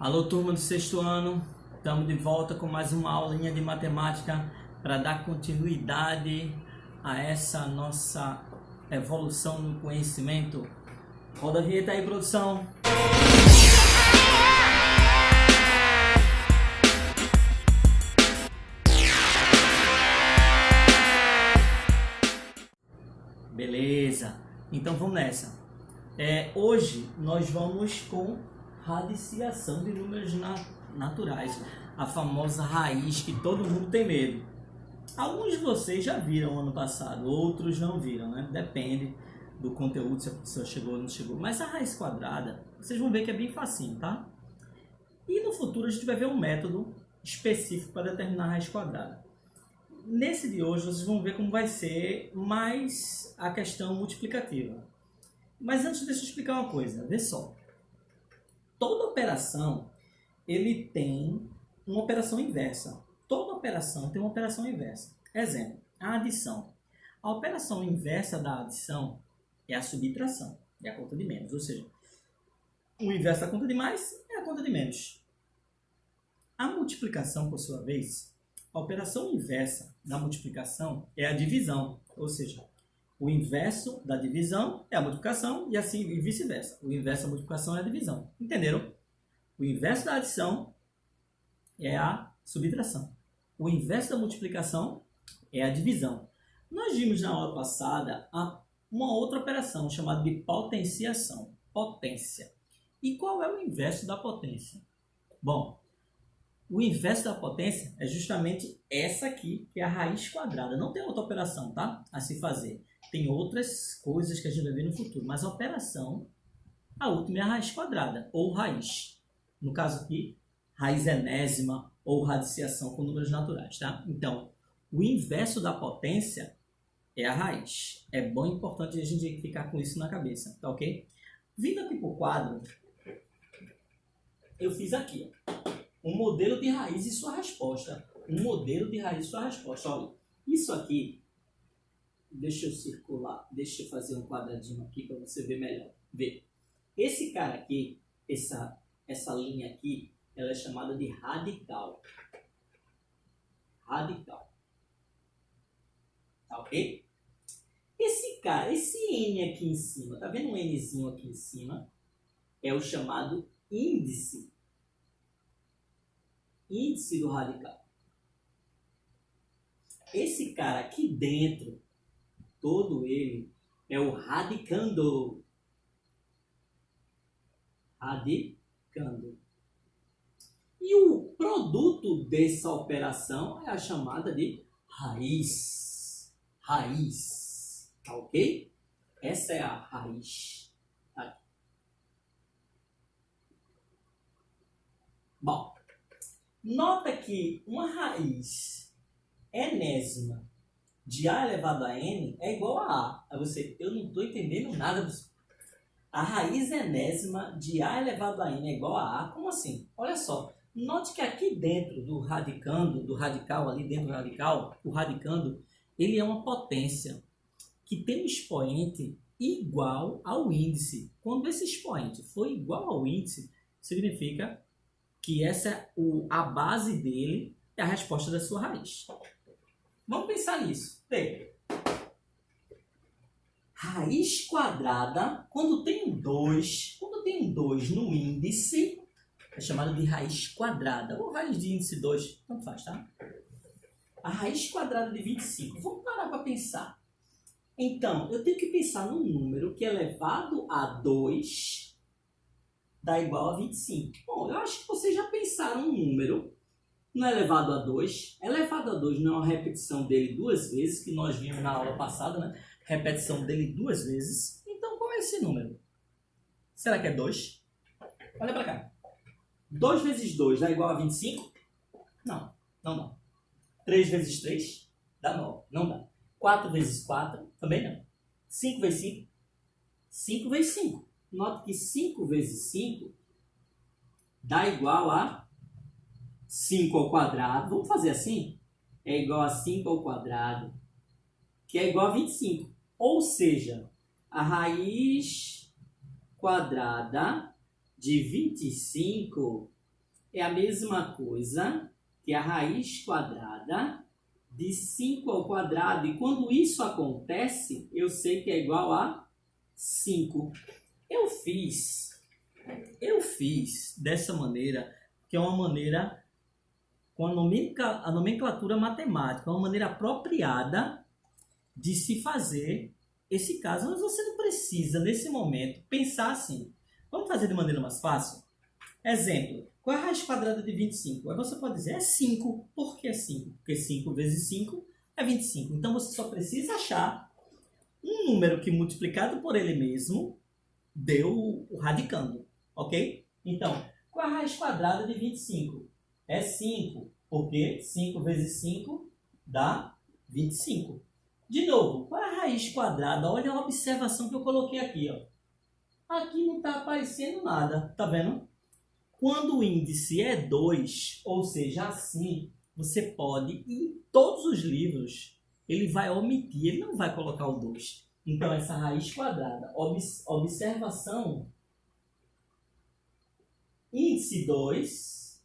Alô, turma do sexto ano, estamos de volta com mais uma aulinha de matemática para dar continuidade a essa nossa evolução no conhecimento. Roda a vinheta aí, produção. Beleza, então vamos nessa. Hoje nós vamos com radiciação de números naturais, a famosa raiz que todo mundo tem medo. Alguns de vocês já viram ano passado, outros não viram, né? Depende do conteúdo, se a pessoa chegou ou não chegou. Mas a raiz quadrada, vocês vão ver que é bem facinho, tá? E no futuro a gente vai ver um método específico para determinar a raiz quadrada. Nesse de hoje vocês vão ver como vai ser mais a questão multiplicativa. Mas antes deixa eu explicar uma coisa, vê só. Toda operação, ele tem uma operação inversa. Toda operação tem uma operação inversa. Exemplo, a adição. A operação inversa da adição é a subtração, é a conta de menos. Ou seja, o inverso da conta de mais é a conta de menos. A multiplicação, por sua vez, a operação inversa da multiplicação é a divisão. Ou seja, o inverso da divisão é a multiplicação e assim e vice-versa. O inverso da multiplicação é a divisão. Entenderam? O inverso da adição é a subtração. O inverso da multiplicação é a divisão. Nós vimos na aula passada uma outra operação chamada de potenciação. Potência. E qual é o inverso da potência? Bom, o inverso da potência é justamente essa aqui, que é a raiz quadrada. Não tem outra operação, tá? A se fazer. Tem outras coisas que a gente vai ver no futuro, mas a operação, a última é a raiz quadrada, ou raiz. No caso aqui, raiz enésima ou radiciação com números naturais, tá? Então, o inverso da potência é a raiz. É bom e importante a gente ficar com isso na cabeça, tá ok? Vindo aqui para o quadro, eu fiz aqui, ó, um modelo de raiz e sua resposta. Um modelo de raiz e sua resposta. Olha, isso aqui... Deixa eu circular, deixa eu fazer um quadradinho aqui para você ver melhor. Vê, esse cara aqui, essa linha aqui, ela é chamada de radical. Radical. Tá ok? Esse cara, esse N aqui em cima, tá vendo um Nzinho aqui em cima? É o chamado índice. Índice do radical. Esse cara aqui dentro, todo ele é o radicando. Radicando. E o produto dessa operação é a chamada de raiz. Raiz. Tá ok? Essa é a raiz. Aqui. Bom, nota que uma raiz enésima de A elevado a N é igual a A. Aí você, eu não estou entendendo nada disso. A raiz enésima de A elevado a N é igual a A? Como assim? Olha só. Note que aqui dentro do radicando, do radical, ali dentro do radical, o radicando, ele é uma potência que tem um expoente igual ao índice. Quando esse expoente for igual ao índice, significa que essa a base dele é a resposta da sua raiz. Vamos pensar nisso. Bem, raiz quadrada, quando tem um 2 no índice, é chamado de raiz quadrada, ou raiz de índice 2, tanto faz, tá? A raiz quadrada de 25. Vamos parar para pensar. Então, eu tenho que pensar num número que elevado a 2 dá igual a 25. Bom, eu acho que vocês já pensaram um número não é elevado a 2. Elevado a 2 não é uma repetição dele duas vezes, que nós vimos na aula passada, né? Repetição dele duas vezes. Então, qual é esse número? Será que é 2? Olha para cá. 2 vezes 2 dá igual a 25? Não, não dá. 3 vezes 3 dá 9. Não dá. 4 vezes 4 também não. 5 vezes 5? 5 vezes 5. Note que 5 vezes 5 dá igual a 5 ao quadrado, vamos fazer assim? É igual a 5 ao quadrado, que é igual a 25. Ou seja, a raiz quadrada de 25 é a mesma coisa que a raiz quadrada de 5 ao quadrado. E quando isso acontece, eu sei que é igual a 5. Eu fiz dessa maneira, que é uma maneira com a nomenclatura matemática, uma maneira apropriada de se fazer esse caso. Mas você não precisa, nesse momento, pensar assim. Vamos fazer de maneira mais fácil? Exemplo, qual é a raiz quadrada de 25? Aí você pode dizer, é 5. Por que é 5? Porque 5 vezes 5 é 25. Então você só precisa achar um número que multiplicado por ele mesmo deu o radicando, ok? Então, qual é a raiz quadrada de 25? É 5, porque 5 vezes 5 dá 25. De novo, qual é a raiz quadrada? Olha a observação que eu coloquei aqui, ó. Aqui não está aparecendo nada, tá vendo? Quando o índice é 2, ou seja, assim, você pode, em todos os livros, ele vai omitir, ele não vai colocar o 2. Então, essa raiz quadrada, observação, índice 2,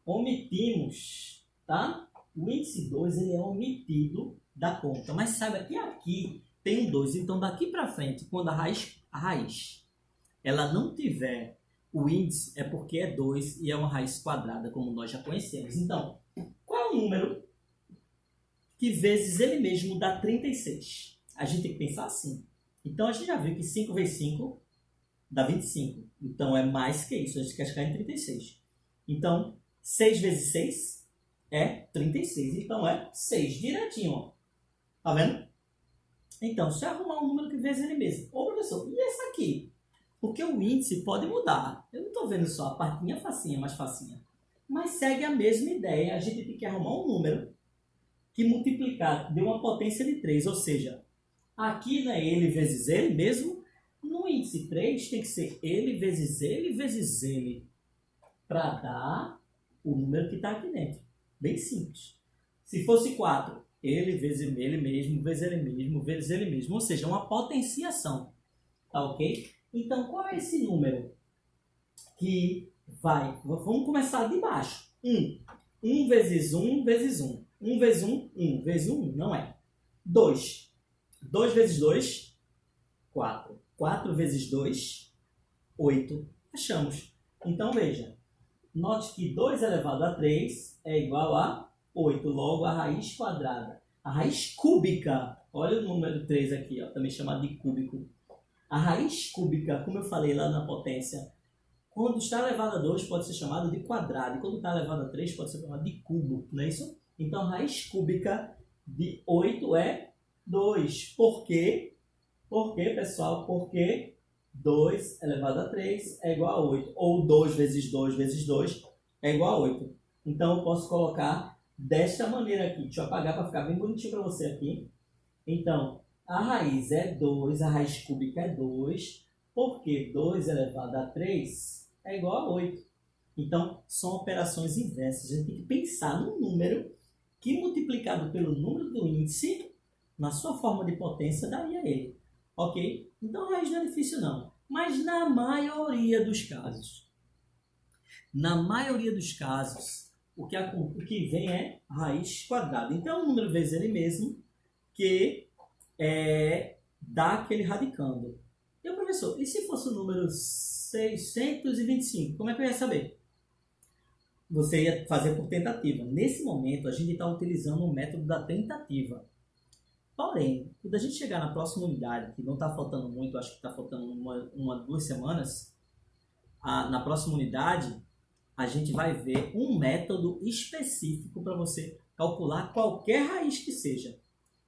omitimos, tá? O índice 2 ele é omitido da conta, mas saiba que aqui tem um 2, então daqui para frente, quando a raiz ela não tiver o índice, é porque é 2 e é uma raiz quadrada, como nós já conhecemos. Então, qual é o número que vezes ele mesmo dá 36? A gente tem que pensar assim. Então, a gente já viu que 5 vezes 5 dá 25. Então, é mais que isso. A gente quer chegar em 36. Então, 6 vezes 6 é 36. Então, é 6 direitinho. Ó. Tá vendo? Então, se eu arrumar um número que vezes ele mesmo. Ô, professor, e essa aqui? Porque o índice pode mudar. Eu não estou vendo só a partinha facinha, mais facinha. Mas segue a mesma ideia. A gente tem que arrumar um número que multiplicar dê uma potência de 3. Ou seja, aqui não é ele vezes ele mesmo. No índice 3 tem que ser ele vezes ele para dar o número que está aqui dentro. Bem simples. Se fosse 4, ele vezes ele mesmo, vezes ele mesmo, vezes ele mesmo. Ou seja, uma potenciação. Tá ok? Então, qual é esse número que vai? Vamos começar de baixo. 1. 1 vezes 1 vezes 1. 1 vezes 1, 1 vezes 1, não é. 2. 2 vezes 2, 4. 4 vezes 2, 8. Achamos. Então, veja. Note que 2 elevado a 3 é igual a 8. Logo, a raiz quadrada. A raiz cúbica. Olha o número 3 aqui, ó, também chamado de cúbico. A raiz cúbica, como eu falei lá na potência, quando está elevado a 2 pode ser chamado de quadrado. E quando está elevado a 3 pode ser chamado de cubo. Não é isso? Então, a raiz cúbica de 8 é 2. Por quê? Por quê, pessoal? Porque 2 elevado a 3 é igual a 8. Ou 2 vezes 2 vezes 2 é igual a 8. Então, eu posso colocar desta maneira aqui. Deixa eu apagar para ficar bem bonitinho para você aqui. Então, a raiz é 2, a raiz cúbica é 2, porque 2 elevado a 3 é igual a 8. Então, são operações inversas. A gente tem que pensar no número que, multiplicado pelo número do índice, na sua forma de potência, daria ele. Ok? Então, a raiz não é difícil, não. Mas na maioria dos casos, o que vem é raiz quadrada. Então, é um número vezes ele mesmo que dá aquele radicando. E o professor, e se fosse o número 625? Como é que eu ia saber? Você ia fazer por tentativa. Nesse momento, a gente está utilizando o método da tentativa. Porém, quando a gente chegar na próxima unidade, que não está faltando muito, acho que está faltando uma 2 semanas, na próxima unidade, a gente vai ver um método específico para você calcular qualquer raiz que seja.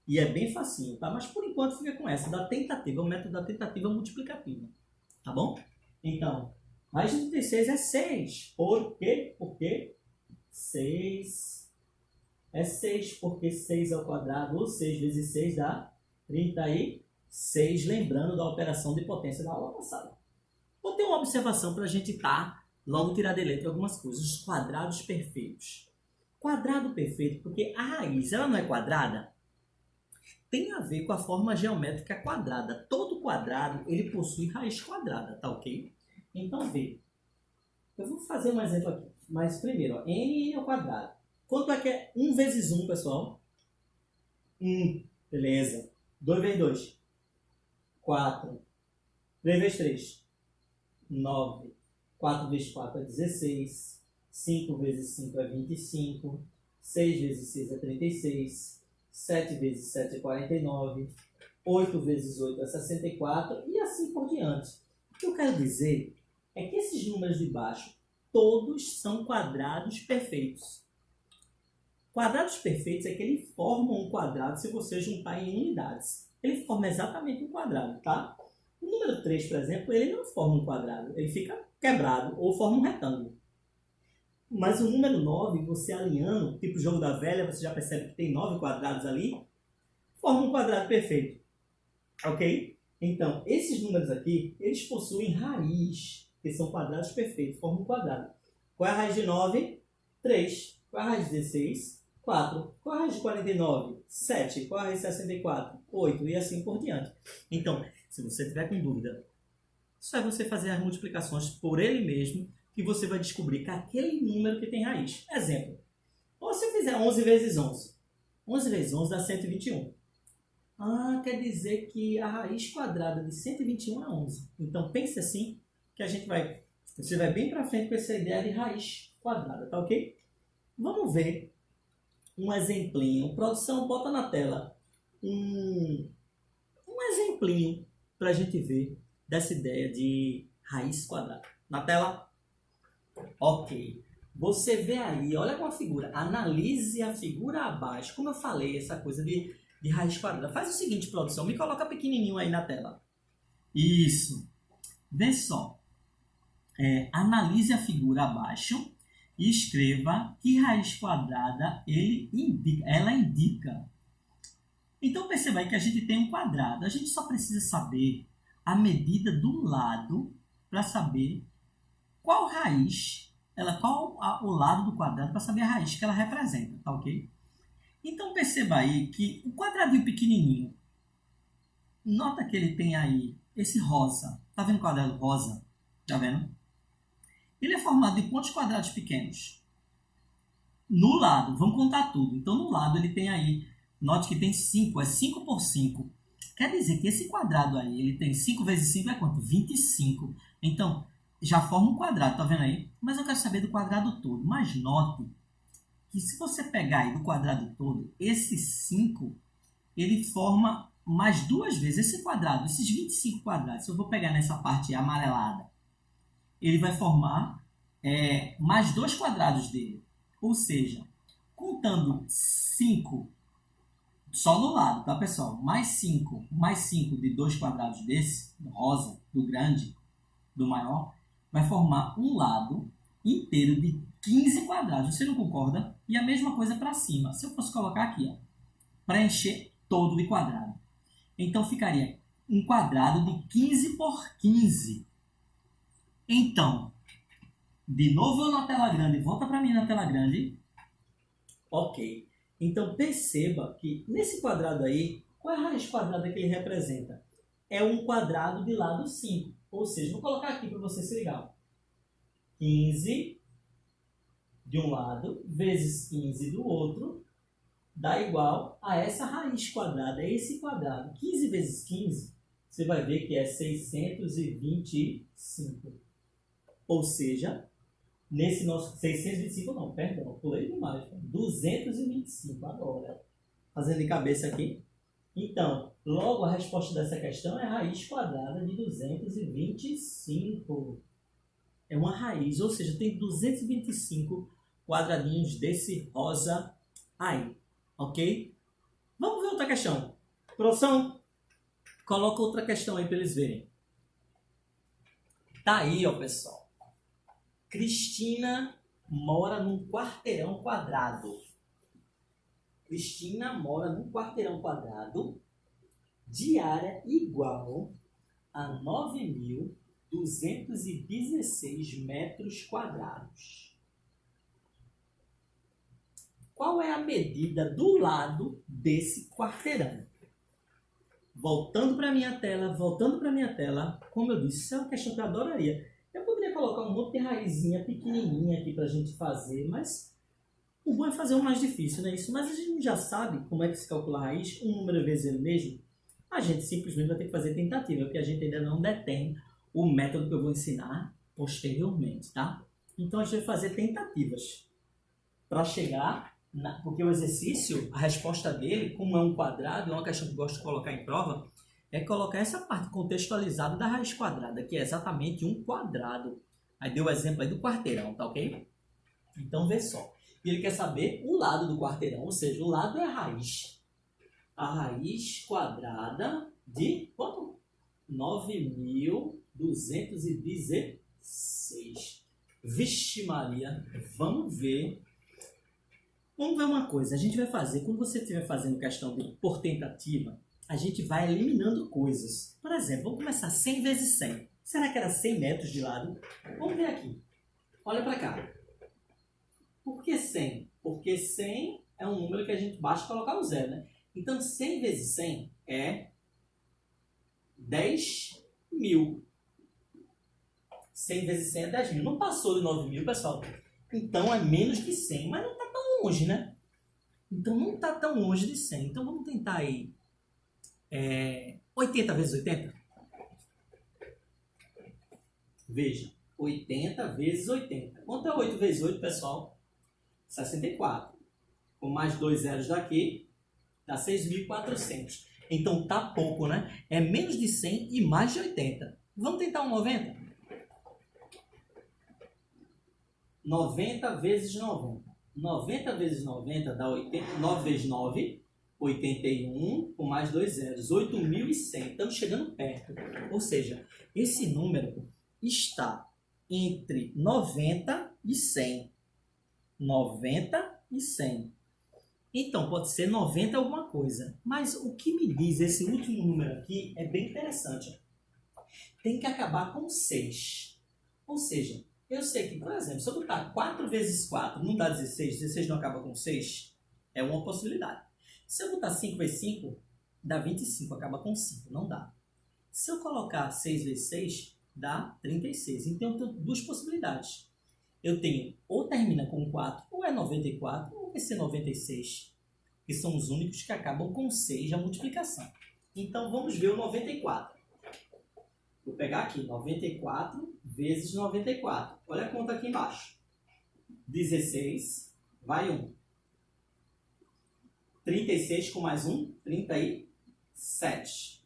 E é bem facinho, tá? Mas por enquanto fica com essa, da tentativa, o método da tentativa multiplicativa. Tá bom? Então, raiz de 36 é 6. Por quê? Porque 6 é 6, porque 6 ao quadrado, ou 6 vezes 6 dá 36, lembrando da operação de potência da aula passada. Vou ter uma observação para a gente logo tirar de letra algumas coisas. Os quadrados perfeitos. Quadrado perfeito, porque a raiz, ela não é quadrada? tem a ver com a forma geométrica quadrada. Todo quadrado, ele possui raiz quadrada, tá ok? Então, vê. Eu vou fazer um exemplo aqui. Mas primeiro, ó, n ao quadrado. Quanto é que é 1 vezes 1, pessoal? 1. Beleza. 2 vezes 2. 4. 3 vezes 3. 9. 4 vezes 4 é 16. 5 vezes 5 é 25. 6 vezes 6 é 36. 7 vezes 7 é 49. 8 vezes 8 é 64. E assim por diante. O que eu quero dizer é que esses números de baixo, todos são quadrados perfeitos. Quadrados perfeitos é que ele forma um quadrado se você juntar em unidades. Ele forma exatamente um quadrado, tá? O número 3, por exemplo, ele não forma um quadrado. Ele fica quebrado ou forma um retângulo. Mas o número 9, você alinhando, tipo jogo da velha, você já percebe que tem 9 quadrados ali, forma um quadrado perfeito. Ok? Então, esses números aqui, eles possuem raiz, que são quadrados perfeitos, formam um quadrado. Qual é a raiz de 9? 3. Qual é a raiz de 16? 4. Qual é a raiz de 49? 7. Qual é a raiz de 64? 8. E assim por diante. Então, se você tiver com dúvida, só é você fazer as multiplicações por ele mesmo que você vai descobrir que aquele número que tem raiz. Exemplo. Ou se eu fizer 11 vezes 11. 11 vezes 11 dá 121. Ah, quer dizer que a raiz quadrada de 121 é 11. Então, pense assim, que você vai bem para frente com essa ideia de raiz quadrada, tá ok? Vamos ver um exemplinho. Produção, bota na tela um exemplinho para a gente ver dessa ideia de raiz quadrada. Na tela? Ok. Você vê aí, olha com a figura. Analise a figura abaixo. Como eu falei, essa coisa de raiz quadrada. Faz o seguinte, produção. Me coloca pequenininho aí na tela. Isso. Vê só. Analise a figura abaixo e escreva que raiz quadrada ela indica. Então, perceba aí que a gente tem um quadrado. A gente só precisa saber a medida do lado para saber qual raiz, qual o lado do quadrado para saber a raiz que ela representa, tá ok? Então, perceba aí que o quadradinho pequenininho, nota que ele tem aí esse rosa. Tá vendo o quadrado rosa? Tá vendo? Ele é formado de pontos quadrados pequenos. No lado, vamos contar tudo. Então, no lado ele tem aí, note que tem 5, é 5 por 5. Quer dizer que esse quadrado aí, ele tem 5 vezes 5 é quanto? 25. Então, já forma um quadrado, tá vendo aí? Mas eu quero saber do quadrado todo. Mas note que se você pegar aí do quadrado todo, esse 5, ele forma mais duas vezes. Esse quadrado, esses 25 quadrados, se eu vou pegar nessa parte amarelada, ele vai formar mais 2 quadrados dele. Ou seja, contando 5 só no lado, tá, pessoal? Mais 5 de 2 quadrados desse, do rosa, do grande, do maior, vai formar um lado inteiro de 15 quadrados. Você não concorda? E a mesma coisa para cima. Se eu fosse colocar aqui, ó, preencher todo de quadrado. Então, ficaria um quadrado de 15 por 15. Então, de novo na tela grande, volta para mim na tela grande. Ok. Então, perceba que nesse quadrado aí, qual é a raiz quadrada que ele representa? É um quadrado de lado 5. Ou seja, vou colocar aqui para você se ligar. 15 de um lado vezes 15 do outro dá igual a essa raiz quadrada, é esse quadrado. 15 vezes 15, você vai ver que é 625. Ou seja, nesse nosso 625 não, perdão, pulei demais. 225 agora. Fazendo de cabeça aqui. Então, logo a resposta dessa questão é raiz quadrada de 225. É uma raiz, ou seja, tem 225 quadradinhos desse rosa aí. Ok? Vamos ver outra questão. Produção, coloca outra questão aí para eles verem. Tá aí, ó, pessoal. Cristina mora num quarteirão quadrado. Cristina mora num quarteirão quadrado de área igual a 9.216 metros quadrados. Qual é a medida do lado desse quarteirão? voltando para minha tela, como eu disse, isso é uma questão que eu adoraria. Eu poderia colocar um monte de raizinha pequenininha aqui para a gente fazer, mas o bom é fazer o mais difícil, não é isso? Mas a gente já sabe como é que se calcula a raiz, um número vezes ele mesmo. A gente simplesmente vai ter que fazer tentativa, porque a gente ainda não detém o método que eu vou ensinar posteriormente, tá? Então a gente vai fazer tentativas para chegar, porque o exercício, a resposta dele, como é um quadrado, é uma questão que eu gosto de colocar em prova, é colocar essa parte contextualizada da raiz quadrada, que é exatamente um quadrado. Aí deu o exemplo aí do quarteirão, tá ok? Então vê só. E ele quer saber o lado do quarteirão, ou seja, o lado é a raiz. A raiz quadrada de quanto? 9.216. Vixe Maria, vamos ver. Vamos ver uma coisa, a gente vai fazer, quando você estiver fazendo questão de por tentativa, a gente vai eliminando coisas. Por exemplo, vamos começar 100 vezes 100. Será que era 100 metros de lado? Vamos ver aqui. Olha para cá. Por que 100? Porque 100 é um número que a gente basta colocar o zero, né? Então, 100 vezes 100 é 10.000. 100 vezes 100 é 10.000. Não passou de 9.000, pessoal. Então, é menos que 100, mas não está tão longe, né? Então, não está tão longe de 100. Então, vamos tentar aí 80 vezes 80. Veja, 80 vezes 80. Quanto é 8 vezes 8, pessoal? 64. Com mais 2 zeros daqui, dá 6.400. Então tá pouco, né? É menos de 100 e mais de 80. Vamos tentar um 90? 90 vezes 90. 90 vezes 90 dá 80. 9 vezes 9, 81, com mais 2 zeros. 8.100. Estamos chegando perto. Ou seja, esse número está entre 90 e 100. 90 e 100. Então, pode ser 90 alguma coisa. Mas o que me diz esse último número aqui é bem interessante. Tem que acabar com 6. Ou seja, eu sei que, por exemplo, se eu botar 4 vezes 4 não dá 16, 16 não acaba com 6, é uma possibilidade. Se eu botar 5 vezes 5, dá 25, acaba com 5, não dá. Se eu colocar 6 vezes 6, dá 36. Então, eu tenho duas possibilidades. Eu tenho ou termina com 4, ou é 94, ou vai ser 96, que são os únicos que acabam com 6 a multiplicação. Então, vamos ver o 94. Vou pegar aqui, 94 vezes 94. Olha a conta aqui embaixo. 16, vai 1. 36 com mais 1, 37.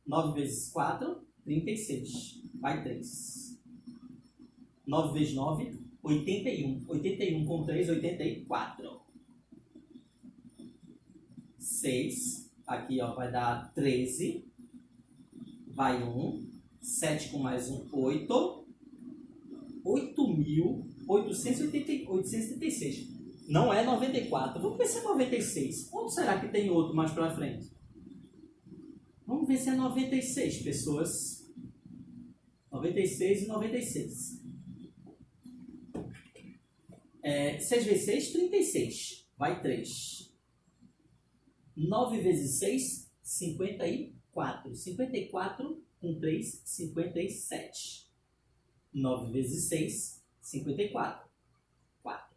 9 vezes 4, 36. Vai 3. 9 vezes 9, 81. 81 com 3, 84. 6. Aqui ó, vai dar 13. Vai 1. 7 com mais 1, 8. 8.886. Não é 94. Vamos ver se é 96. Ou será que tem outro mais para frente? Vamos ver se é 96, pessoas. 96 e 96. 6 vezes 6, 36. Vai 3. 9 vezes 6, 54. 54 com 3, 57. 9 vezes 6, 54. 4.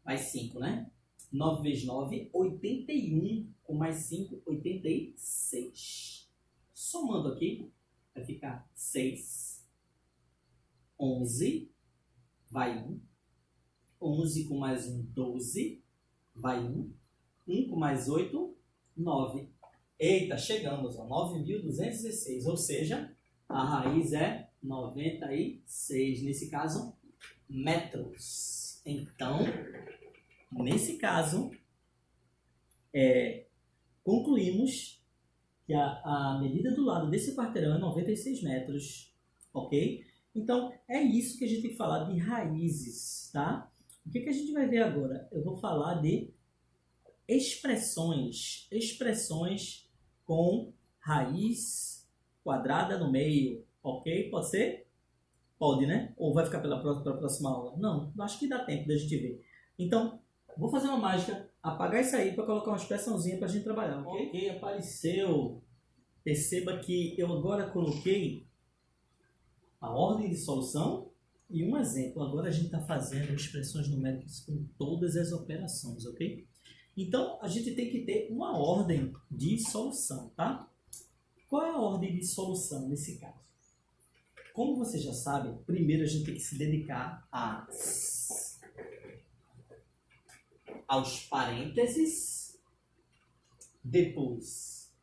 Mais 5, né? 9 vezes 9, 81. Com mais 5, 86. Somando aqui, vai ficar 6. 11. Vai 1. 11 com mais 1, 12. Vai 1. 1 com mais 8, 9. Eita, chegamos a 9.216. Ou seja, a raiz é 96. Nesse caso, metros. Então, nesse caso, concluímos que a medida do lado desse quarteirão é 96 metros. Ok? Então, é isso que a gente tem que falar de raízes, tá? O que a gente vai ver agora? Eu vou falar de expressões com raiz quadrada no meio, ok? Pode ser? Pode, né? Ou vai ficar para a próxima aula? Não, acho que dá tempo da gente ver. Então, vou fazer uma mágica. apagar isso aí para colocar uma expressãozinha para a gente trabalhar, ok? Ok, apareceu. Perceba que eu agora coloquei a ordem de solução e um exemplo. Agora a gente está fazendo expressões numéricas com todas as operações, ok? Então, a gente tem que ter uma ordem de solução, tá? Qual é a ordem de solução nesse caso? Como você já sabe, primeiro a gente tem que se dedicar aos parênteses, depois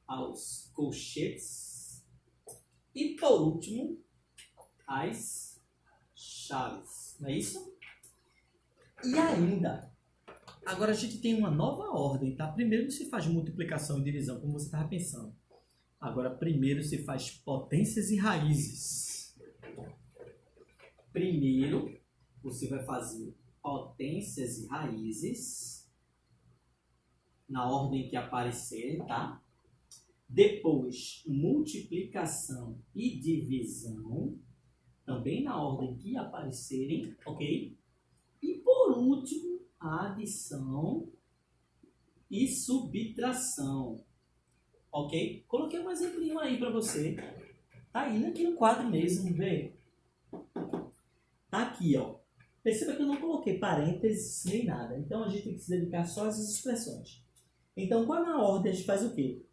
aos colchetes e, por último, as chaves. Não é isso? E ainda, agora a gente tem uma nova ordem, tá? Primeiro se faz multiplicação e divisão, como você estava pensando. Agora, primeiro se faz potências e raízes. Primeiro, você vai fazer potências e raízes na ordem que aparecer, tá? Depois, multiplicação e divisão, também na ordem que aparecerem, ok? E por último, adição e subtração, ok? Coloquei um exemplinho aí para você. Tá indo aqui no quadro mesmo, vê? Tá aqui, ó. Perceba que eu não coloquei parênteses nem nada. Então, a gente tem que se dedicar só às expressões. Então, qual é a ordem? A gente faz o quê?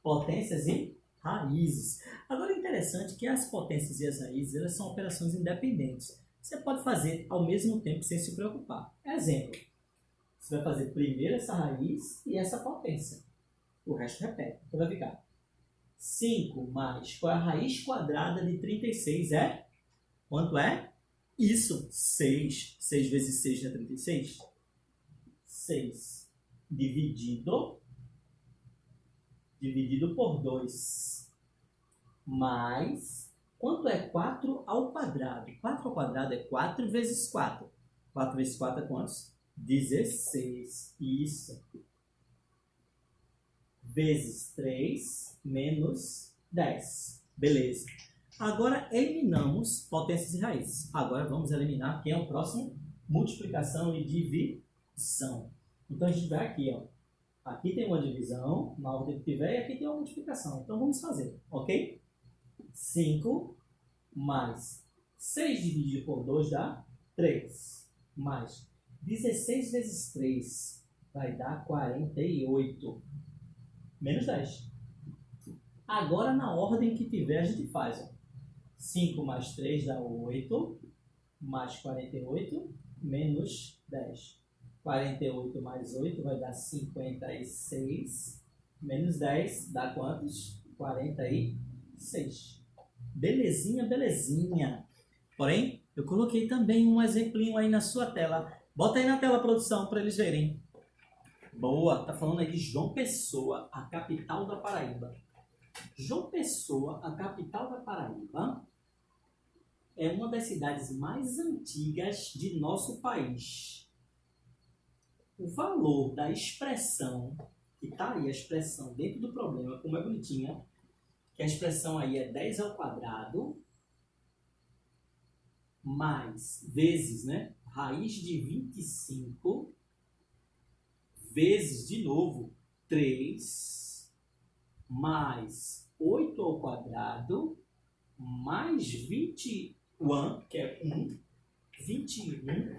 Potências e raízes. Agora, é interessante que as potências e as raízes, elas são operações independentes. Você pode fazer ao mesmo tempo sem se preocupar. Exemplo. Você vai fazer primeiro essa raiz e essa potência. O resto repete. Então, vai ficar 5 mais... Qual é a raiz quadrada de 36? É? Quanto é? Isso. 6. 6 vezes 6 não é 36? 6 dividido por 2. Mais... Quanto é 4 ao quadrado? 4 ao quadrado é 4 vezes 4. 4 vezes 4 é quantos? 16. Isso. Vezes 3 menos 10. Beleza. Agora eliminamos potências e raízes. Agora vamos eliminar quem é o próximo? Multiplicação e divisão. Então a gente vai aqui, ó. Aqui tem uma divisão, na ordem que tiver, e aqui tem uma multiplicação. Então vamos fazer, ok? 5 mais 6 dividido por 2 dá 3. Mais 16 vezes 3 vai dar 48. Menos 10. Agora, na ordem que tiver, a gente faz. Ó. 5 mais 3 dá 8. Mais 48, menos 10. 48 mais 8 vai dar 56. Menos 10 dá quantos? 46. Belezinha, belezinha. Porém, eu coloquei também um exemplinho aí na sua tela. Bota aí na tela, produção, para eles verem. Boa, tá falando aí de João Pessoa, a capital da Paraíba. João Pessoa, a capital da Paraíba, é uma das cidades mais antigas de nosso país. O valor da expressão, que tá aí a expressão dentro do problema, como é bonitinha, que a expressão aí é 10 ao quadrado, mais, vezes, né? Raiz de 25, vezes, de novo, 3, mais 8 ao quadrado, mais 21, que é 1, 21,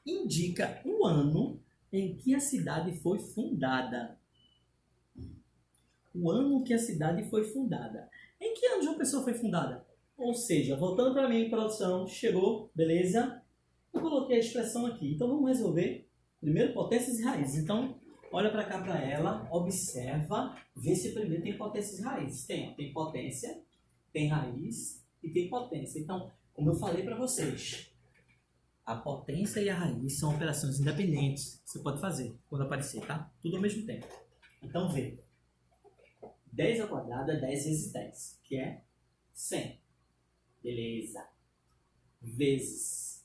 indica o ano em que a cidade foi fundada. O ano que a cidade foi fundada. Em que ano João Pessoa foi fundada? Ou seja, voltando para mim, produção, chegou, beleza? Eu coloquei a expressão aqui. Então, vamos resolver primeiro potências e raízes. Então, olha para cá para ela, observa, vê se primeiro tem potências e raízes. Tem potência, tem raiz e tem potência. Então, como eu falei para vocês, a potência e a raiz são operações independentes. Você pode fazer quando aparecer, tá? Tudo ao mesmo tempo. Então, vê. 10 ao quadrado é 10 vezes 10, que é 100. Beleza. Vezes.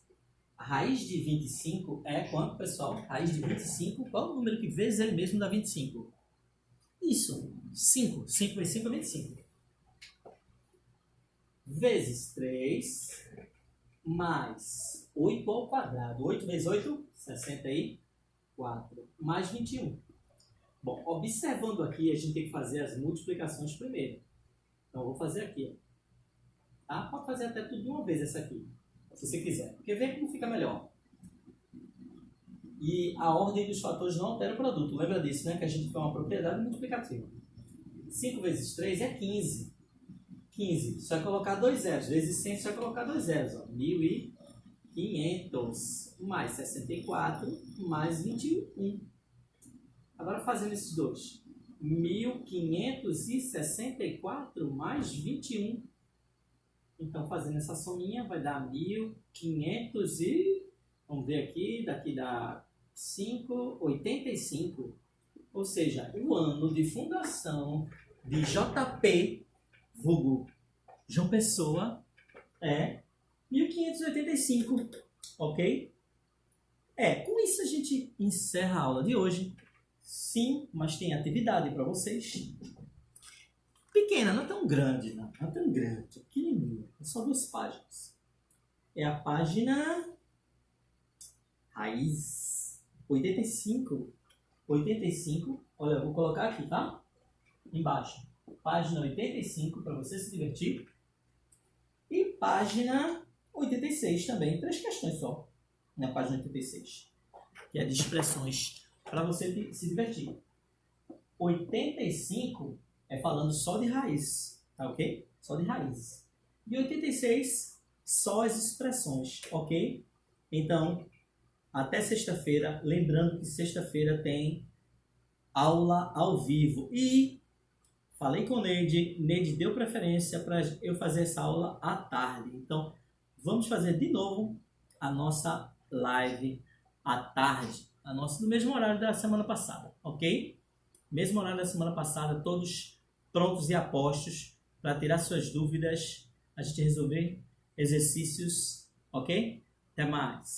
A raiz de 25 é quanto, pessoal? Raiz de 25, qual o número que vezes ele mesmo dá 25? Isso, 5. 5 vezes 5 é 25. Vezes 3, mais 8 ao quadrado. 8 vezes 8, 64. 4 mais 21. Bom, observando aqui, a gente tem que fazer as multiplicações primeiro. Então, eu vou fazer aqui. Tá? Pode fazer até tudo de uma vez essa aqui, se você quiser. Porque vê como fica melhor. E a ordem dos fatores não altera o produto. Lembra disso, né? Que a gente tem uma propriedade multiplicativa. 5 vezes 3 é 15. 15. Só colocar 2 zeros. Vezes 100, só colocar 2 zeros. Ó. 1.500 mais 64 mais 21. Agora fazendo esses dois. 1.564 mais 21. Então, fazendo essa sominha, vai dar 1.500 e... Vamos ver aqui, daqui dá 85. Ou seja, o ano de fundação de JP, vulgo João Pessoa, é 1585, ok? Com isso a gente encerra a aula de hoje. Sim, mas tem atividade para vocês. Pequena, não é tão grande, não é tão grande, é pequenininha, é só 2 páginas. É a página raiz 85, olha, eu vou colocar aqui, tá? Embaixo, página 85 para você se divertir. E página 86 também, 3 questões só, na página 86, que é de expressões para você se divertir. 85 é falando só de raiz, tá ok? Só de raízes. E 86, só as expressões, ok? Então, até sexta-feira, lembrando que sexta-feira tem aula ao vivo. E falei com o Neide deu preferência para eu fazer essa aula à tarde. Então, vamos fazer de novo a nossa live à tarde, no mesmo horário da semana passada, ok? Mesmo horário da semana passada, todos prontos e apostos para tirar suas dúvidas, a gente resolver exercícios, ok? Até mais!